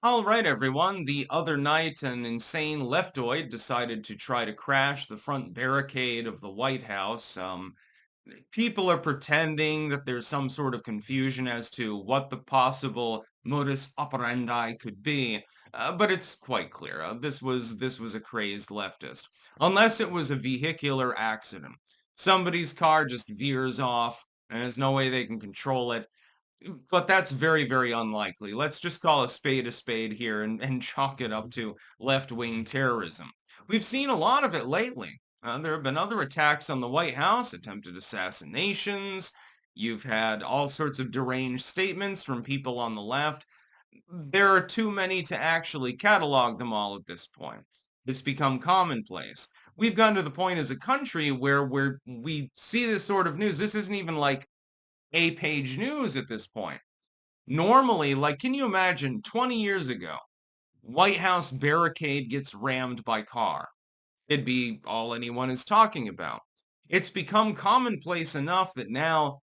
All right, everyone. The other night, an insane leftoid decided to try to crash the front barricade of the White House. People are pretending that there's some sort of confusion as to what the possible modus operandi could be, but it's quite clear. This was a crazed leftist, unless it was a vehicular accident. Somebody's car just veers off, and there's no way they can control it. But that's very, very unlikely. Let's just call a spade here and chalk it up to left-wing terrorism. We've seen a lot of it lately. There have been other attacks on the White House, attempted assassinations. You've had all sorts of deranged statements from people on the left. There are too many to actually catalog them all at this point. It's become commonplace. We've gotten to the point as a country where we see this sort of news. This isn't even like A-page news at this point. Normally, like, can you imagine 20 years ago, White House barricade gets rammed by car? It'd be all anyone is talking about. It's become commonplace enough that now,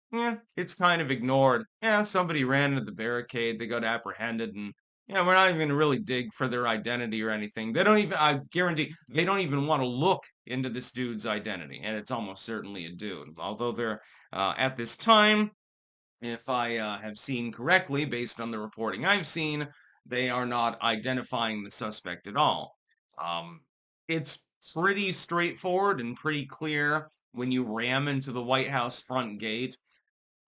it's kind of ignored. Yeah, somebody ran into the barricade, they got apprehended, and yeah, we're not even gonna really dig for their identity or anything. They don't even, I guarantee, they don't even want to look into this dude's identity, and it's almost certainly a dude. Although they're, at this time, if I have seen correctly, based on the reporting I've seen, they are not identifying the suspect at all. Um, it's pretty straightforward and pretty clear when you ram into the White House front gate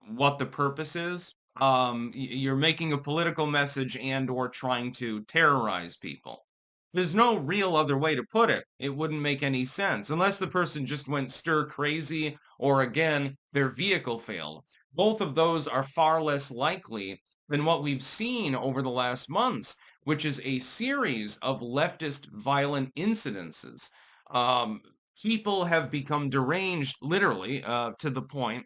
what the purpose is. You're making a political message and or trying to terrorize people. There's no real other way to put it. It wouldn't make any sense unless the person just went stir crazy or again, their vehicle failed. Both of those are far less likely than what we've seen over the last months, which is a series of leftist violent incidences. Um, People have become deranged, literally, to the point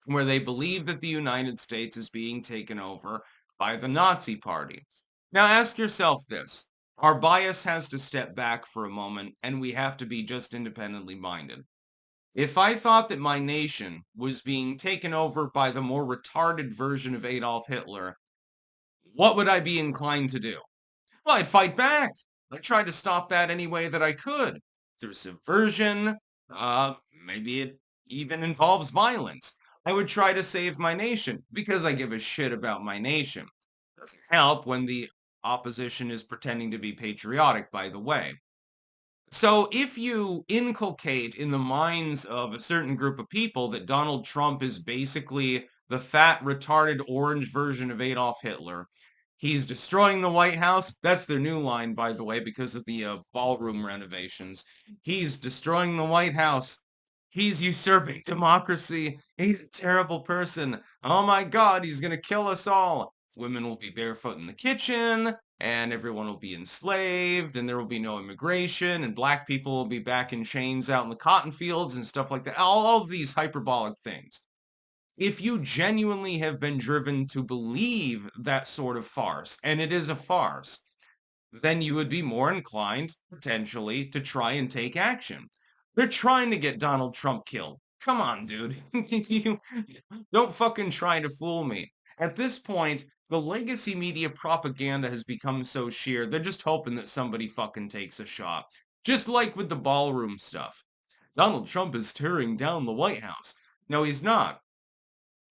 where they believe that the United States is being taken over by the Nazi Party. Now, ask yourself this. Our bias has to step back for a moment, and we have to be just independently minded. If I thought that my nation was being taken over by the more retarded version of Adolf Hitler, what would I be inclined to do? Well, I'd fight back. I'd try to stop that any way that I could. Through subversion, maybe it even involves violence. I would try to save my nation because I give a shit about my nation. Doesn't help when the opposition is pretending to be patriotic, by the way. So if you inculcate in the minds of a certain group of people that Donald Trump is basically the fat, retarded orange version of Adolf Hitler, he's destroying the White House. That's their new line, by the way, because of the ballroom renovations. He's destroying the White House. He's usurping democracy. He's a terrible person. Oh my God, he's going to kill us all. Women will be barefoot in the kitchen and everyone will be enslaved and there will be no immigration and black people will be back in chains out in the cotton fields and stuff like that. All of these hyperbolic things. If you genuinely have been driven to believe that sort of farce, and it is a farce, then you would be more inclined, potentially, to try and take action. They're trying to get Donald Trump killed. Come on, dude. You don't fucking try to fool me. At this point, the legacy media propaganda has become so sheer, they're just hoping that somebody fucking takes a shot. Just like with the ballroom stuff. Donald Trump is tearing down the White House. No, he's not.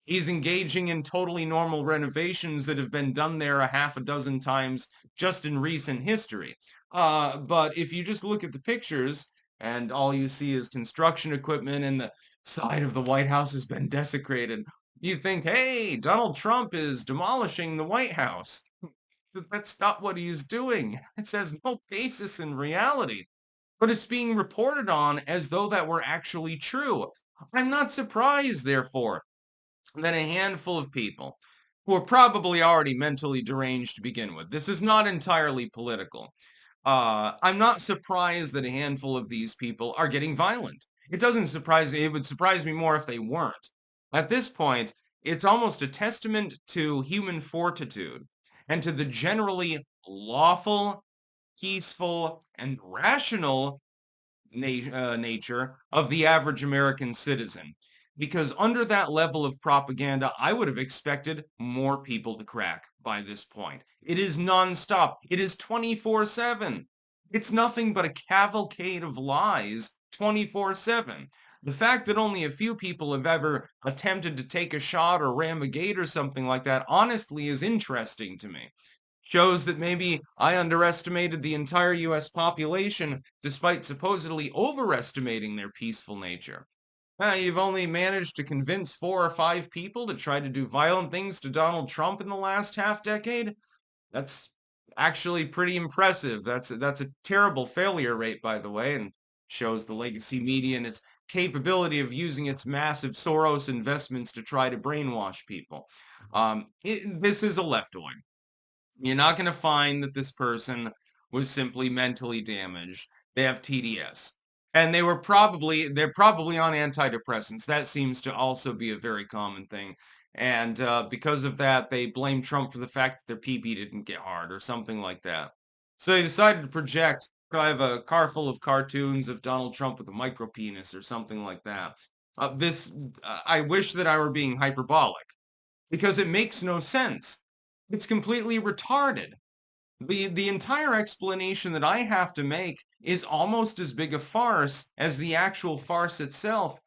He's engaging in totally normal renovations that have been done there a half a dozen times just in recent history. But if you just look at the pictures and all you see is construction equipment and the side of the White House has been desecrated, you think, hey, Donald Trump is demolishing the White House. That's not what he's doing. It has no basis in reality. But it's being reported on as though that were actually true. I'm not surprised, therefore, than a handful of people who are probably already mentally deranged to begin with. This is not entirely political. I'm not surprised that a handful of these people are getting violent. It doesn't surprise me. It would surprise me more if they weren't. At this point, it's almost a testament to human fortitude and to the generally lawful, peaceful, and rational nature of the average American citizen. because under that level of propaganda, I would have expected more people to crack by this point. It is nonstop. It is 24/7. It's nothing but a cavalcade of lies 24/7. The fact that only a few people have ever attempted to take a shot or ram a gate or something like that honestly is interesting to me. Shows that maybe I underestimated the entire US population despite supposedly overestimating their peaceful nature. You've only managed to convince 4 or 5 people to try to do violent things to Donald Trump in the last half decade? That's actually pretty impressive. That's a terrible failure rate, by the way, and shows the legacy media and its capability of using its massive Soros investments to try to brainwash people. This is a leftoid. You're not going to find that this person was simply mentally damaged. They have TDS. And they're probably on antidepressants. That seems to also be a very common thing. And because of that, they blame Trump for the fact that their pee-pee didn't get hard or something like that. So they decided to project, drive a car full of cartoons of Donald Trump with a micro penis or something like that. I wish that I were being hyperbolic because it makes no sense. It's completely retarded. The entire explanation that I have to make is almost as big a farce as the actual farce itself,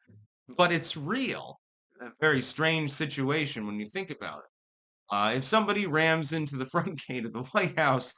but it's real. A very strange situation when you think about it. If somebody rams into the front gate of the White House,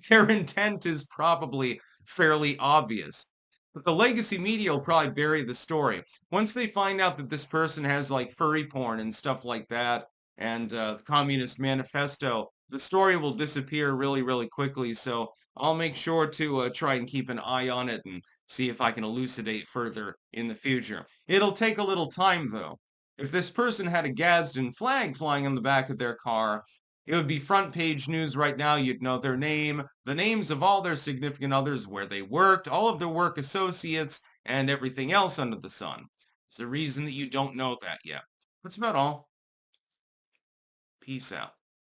their intent is probably fairly obvious. But the legacy media will probably bury the story. Once they find out that this person has like furry porn and stuff like that, and the Communist Manifesto, the story will disappear really, really quickly. So I'll make sure to try and keep an eye on it and see if I can elucidate further in the future. It'll take a little time, though. If this person had a Gadsden flag flying on the back of their car, it would be front page news right now. You'd know their name, the names of all their significant others, where they worked, all of their work associates, and everything else under the sun. There's a reason that you don't know that yet. That's about all. Peace out.